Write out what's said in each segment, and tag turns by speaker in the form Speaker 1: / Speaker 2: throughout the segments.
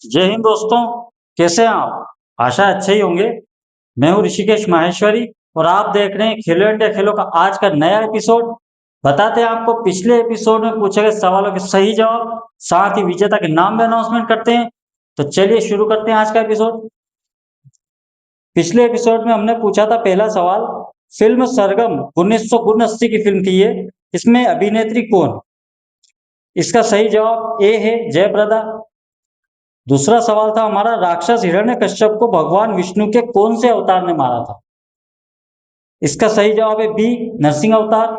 Speaker 1: जय हिंद दोस्तों। कैसे हैं आप? आशा अच्छे ही होंगे। मैं हूँ ऋषिकेश माहेश्वरी और आप देख रहे हैं खेलो इंडिया खेलो का आज का नया एपिसोड। बताते हैं आपको पिछले एपिसोड में पूछे गए सवालों के सही जवाब, साथ ही विजेता के नाम भी अनाउंसमेंट करते हैं। तो चलिए शुरू करते हैं आज का एपिसोड। पिछले एपिसोड में हमने पूछा था पहला सवाल, फिल्म सरगम 1979 की फिल्म थी ये, इसमें अभिनेत्री कौन? इसका सही जवाब ए है जयप्रदा। दूसरा सवाल था हमारा, राक्षस हिरण्यकश्यप को भगवान विष्णु के कौन से अवतार ने मारा था? इसका सही जवाब है बी नरसिंह अवतार।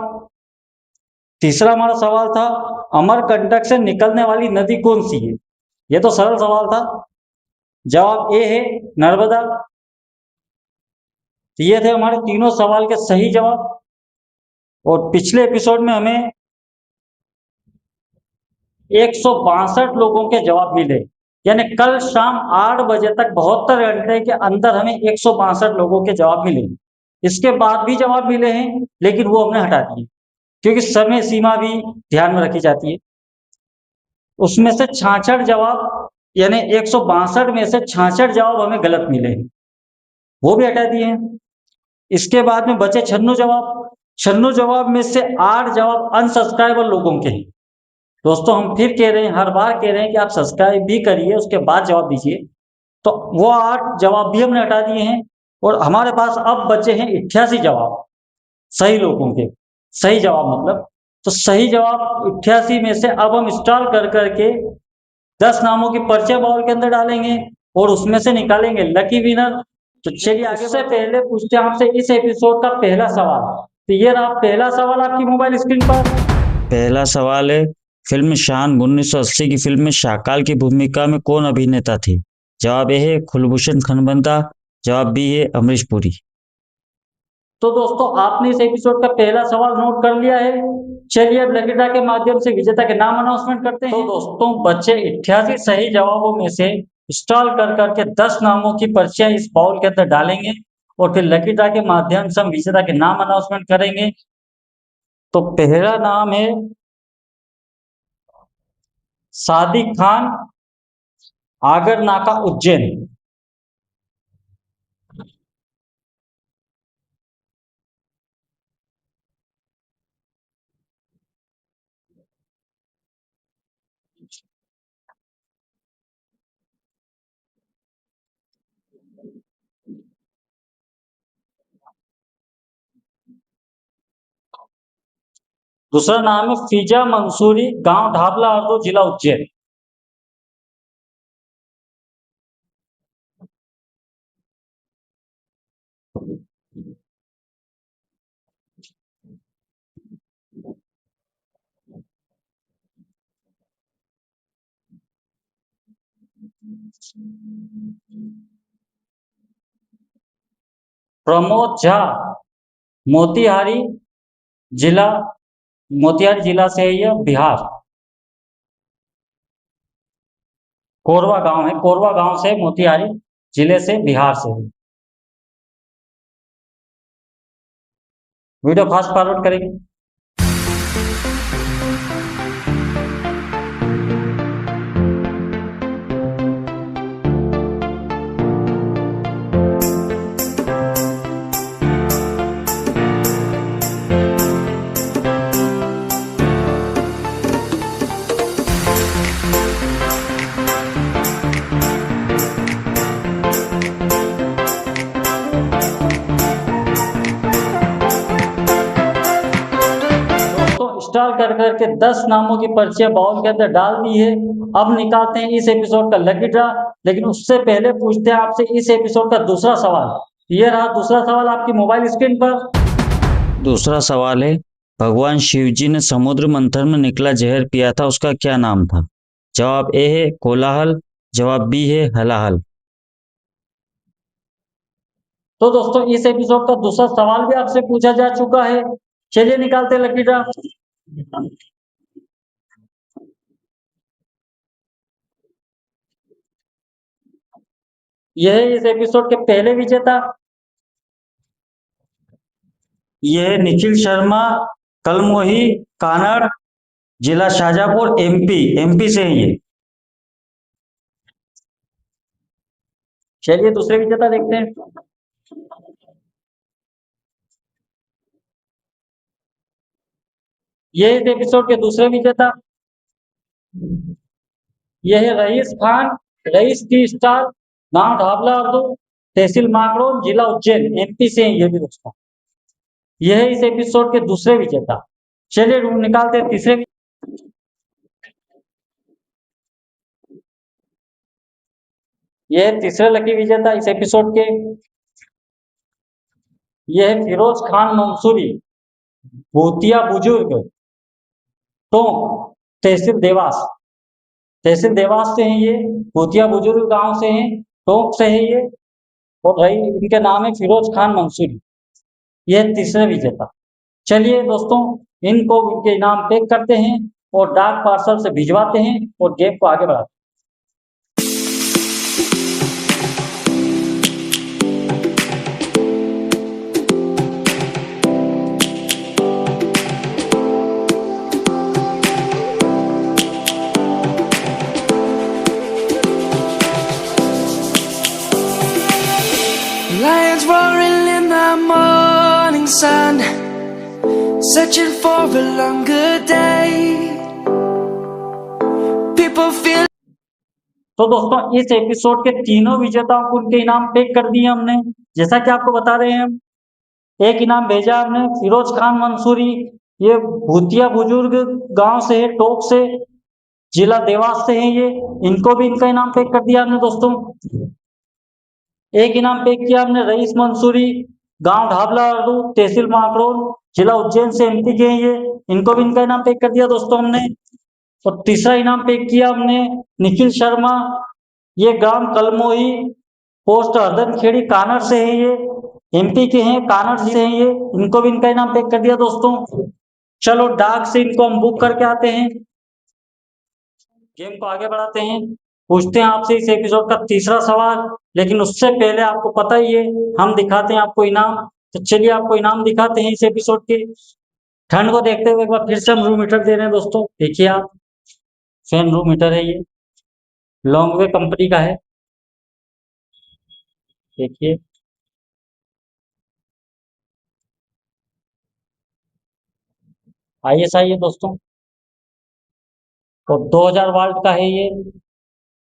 Speaker 1: तीसरा हमारा सवाल था, अमरकंटक से निकलने वाली नदी कौन सी है? यह तो सरल सवाल था। जवाब ए है नर्मदा। तो ये थे हमारे तीनों सवाल के सही जवाब। और पिछले एपिसोड में हमें 162 लोगों के जवाब मिले, यानी कल शाम 8 बजे तक 72 घंटे के अंदर हमें 162 लोगों के जवाब मिले। इसके बाद भी जवाब मिले हैं लेकिन वो हमने हटा दिए क्योंकि समय सीमा भी ध्यान में रखी जाती है। उसमें से 66 जवाब, यानी 162 में से 66 जवाब हमें गलत मिले हैं, वो भी हटा दिए हैं। इसके बाद में बचे 96 जवाब। 96 जवाब में से 8 जवाब अनसब्सक्राइबर लोगों के हैं। दोस्तों हम फिर कह रहे हैं, हर बार कह रहे हैं कि आप सब्सक्राइब भी करिए, उसके बाद जवाब दीजिए। तो वो 8 जवाब भी हमने हटा दिए हैं और हमारे पास अब बचे हैं 88 जवाब सही लोगों के। सही जवाब मतलब, तो सही जवाब 88 में से अब हम इंस्टॉल कर करके 10 नामों की पर्चे बाउल के अंदर डालेंगे और उसमें से निकालेंगे लकी विनर। तो चलिए आगे। से पहले पूछते हैं आपसे इस एपिसोड का पहला सवाल। तो ये रहा पहला सवाल आपकी मोबाइल स्क्रीन पर। पहला सवाल है, फिल्म शान 1980 की फिल्म में शाकाल की भूमिका में कौन अभिनेता थे? जवाब ए है कुलभूषण खनबंदा। जवाब बी है अमरीश पुरी। तो दोस्तों आपने इस एपिसोड का पहला सवाल नोट कर लिया है। चलिए अब लकी ड्रा के माध्यम से विजेता के नाम अनाउंसमेंट करते हैं। तो दोस्तों बचे 88 सही जवाबों में से इंस्टॉल कर करके 10 नामों की पर्चियां इस बाउल के अंदर डालेंगे और फिर लकी ड्रा के माध्यम से हम विजेता के नाम अनाउंसमेंट करेंगे। तो पहला नाम है सादिक खान, आगर नाका उज्जैन। दूसरा नाम है फिजा मंसूरी, गांव ढाबला अर्दो, जिला उज्जैन। प्रमोद झा, मोतिहारी जिला, मोतिहारी जिला से है यह, बिहार। कोरवा गांव है, कोरवा गांव से, मोतिहारी जिले से, बिहार से है। वीडियो फास्ट फॉरवर्ड करेंगे। इंस्टॉल कर करके 10 नामों की पर्चियां बाउल के अंदर डाल दी है। अब निकालते हैं इस एपिसोड का लकी ड्रा, लेकिन उससे पहले पूछते हैं आपसे इस एपिसोड का दूसरा सवाल। ये रहा दूसरा सवाल आपकी मोबाइल स्क्रीन पर। दूसरा सवाल है, भगवान शिव जी ने समुद्र मंथन में निकला जहर पिया था, उसका क्या नाम था? जवाब ए है कोलाहल। जवाब बी है हलाहल। तो दोस्तों इस एपिसोड का दूसरा सवाल भी आपसे पूछा जा चुका है। चलिए निकालते हैं लकी ड्रा। यह है इस एपिसोड के पहले विजेता। यह है निखिल शर्मा, कलमोही, कानड़, जिला शाजापुर, एमपी। एमपी से है ये। चलिए दूसरे विजेता देखते हैं। ये इस एपिसोड के दूसरे विजेता, यह है rice Khan, rice T star, गांव ढाबला उर्दू, तहसील माकड़ोन, जिला उज्जैन, एमपी से हैं ये भी दोस्तों। यह है इस एपिसोड के दूसरे विजेता। चलिए निकालते हैं तीसरे। यह है तीसरे लकी विजेता इस एपिसोड के। यह है फिरोज खान मंसूरी, भूतिया बुजुर्ग, टोंक, तहसील देवास। तहसील देवास से हैं ये, भूतिया बुजुर्ग गांव से हैं, टोंक से है ये, और रही इनके नाम है फिरोज खान मंसूरी। यह तीसरे विजेता। चलिए दोस्तों, इनको इनके इनाम पैक करते हैं और डाक पार्सल से भिजवाते हैं और गेम को आगे बढ़ाते हैं।
Speaker 2: Lions roaring in the morning sun, searching for a longer day. People feel.
Speaker 1: तो दोस्तों, इस एपिसोड के तीनों विजेताओं को उनके इनाम पैक कर दिए हमने, जैसा कि आपको बता रहे हैं हम। एक इनाम भेजा हमने फिरोज खान मंसूरी, ये भूतिया बुजुर्ग गांव से है, टोक से, जिला देवास से है ये, इनको भी इनका इनाम पैक कर दिया हमने दोस्तों। एक इनाम पैक किया हमने रईस मंसूरी, गांव ढाबला उर्दू, तहसील माकड़ोन, जिला उज्जैन से, एमपी के ये, इनको भी इनका इनाम पैक कर दिया दोस्तों हमने। और तीसरा इनाम पैक किया हमने निखिल शर्मा, ये ग्राम कलमोही, पोस्ट हरदनखेड़ी, कानड़ से है ये, एमपी के हैं, कानड़ से हैं ये, इनको भी इनका इनाम पैक कर दिया दोस्तों। चलो डाक से इनको हम बुक करके आते हैं, गेम को आगे बढ़ाते हैं। पूछते हैं आपसे इस एपिसोड का तीसरा सवाल, लेकिन उससे पहले आपको पता ही है हम दिखाते हैं आपको इनाम। तो चलिए आपको इनाम दिखाते हैं इस एपिसोड के। ठंड को देखते हुए एक बार फिर से हम रूम हीटर दे रहे हैं दोस्तों, देखिए आप, फैन रूम हीटर है ये, लॉन्गवे कंपनी का है, देखिए। ISI है दोस्तों, और 2000 वाल्ट का है ये,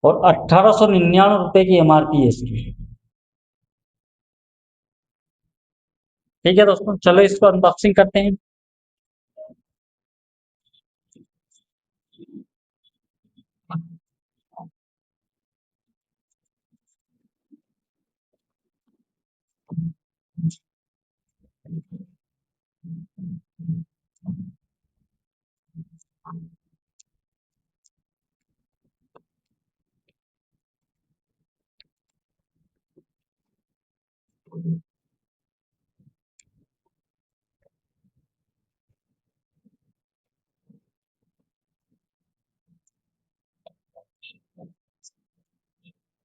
Speaker 1: और 1899 रुपए की MRP है इसकी। ठीक है दोस्तों, चलो इसको अनबॉक्सिंग करते हैं।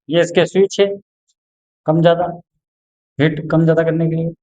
Speaker 1: ये इसके स्विच है, कम ज्यादा, हिट कम ज्यादा करने के लिए।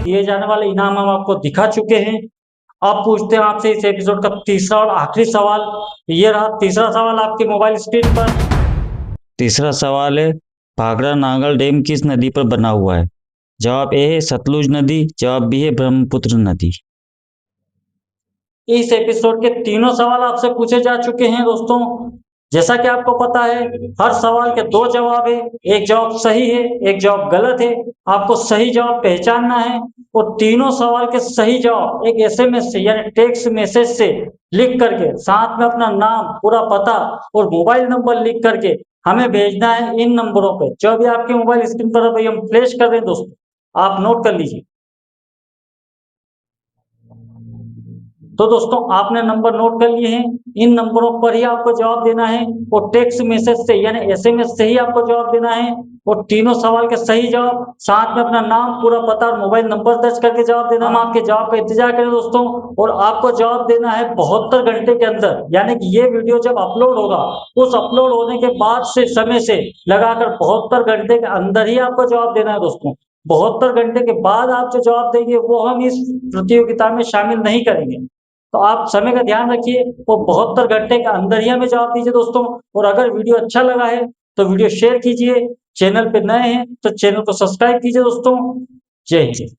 Speaker 1: दिए जाने वाले इनाम हम आपको दिखा चुके हैं। अब पूछते हैं आपसे इस एपिसोड का तीसरा और आखिरी सवाल। ये रहा तीसरा सवाल आपके मोबाइल स्क्रीन पर। तीसरा सवाल है, भाखड़ा नांगल डैम किस नदी पर बना हुआ है? जवाब ए है सतलुज नदी, जवाब बी है ब्रह्मपुत्र नदी। इस एपिसोड के तीनों सवाल आपसे पूछे जा चुके हैं दोस्तों। जैसा कि आपको पता है, हर सवाल के 2 जवाब है, एक जवाब सही है, एक जवाब गलत है। आपको सही जवाब पहचानना है और तीनों सवाल के सही जवाब एक एसएमएस से यानी टेक्स्ट मैसेज से लिख करके, साथ में अपना नाम, पूरा पता और मोबाइल नंबर लिख करके हमें भेजना है इन नंबरों पे, जो भी आपके मोबाइल स्क्रीन पर अभी हम फ्लैश कर रहे हैं दोस्तों, आप नोट कर लीजिए। तो दोस्तों आपने नंबर नोट कर लिए हैं, इन नंबरों पर ही आपको जवाब देना है और टेक्स्ट मैसेज से यानी एसएमएस से ही आपको जवाब देना है और तीनों सवाल के सही जवाब, साथ में अपना नाम, पूरा पता और मोबाइल नंबर दर्ज करके जवाब देना। हम आपके जवाब का इंतजार करें दोस्तों, और आपको जवाब देना है 72 घंटे के अंदर, यानी कि ये वीडियो जब अपलोड होगा, उस अपलोड होने के बाद से समय से लगाकर 72 घंटे के अंदर ही आपको जवाब देना है दोस्तों। 72 घंटे के बाद आप जो जवाब देंगे वो हम इस प्रतियोगिता में शामिल नहीं करेंगे। तो आप समय का ध्यान रखिए और 72 घंटे के अंदर ही हमें जवाब दीजिए दोस्तों। और अगर वीडियो अच्छा लगा है तो वीडियो शेयर कीजिए, चैनल पे नए हैं तो चैनल को सब्सक्राइब कीजिए दोस्तों। जय हिंद।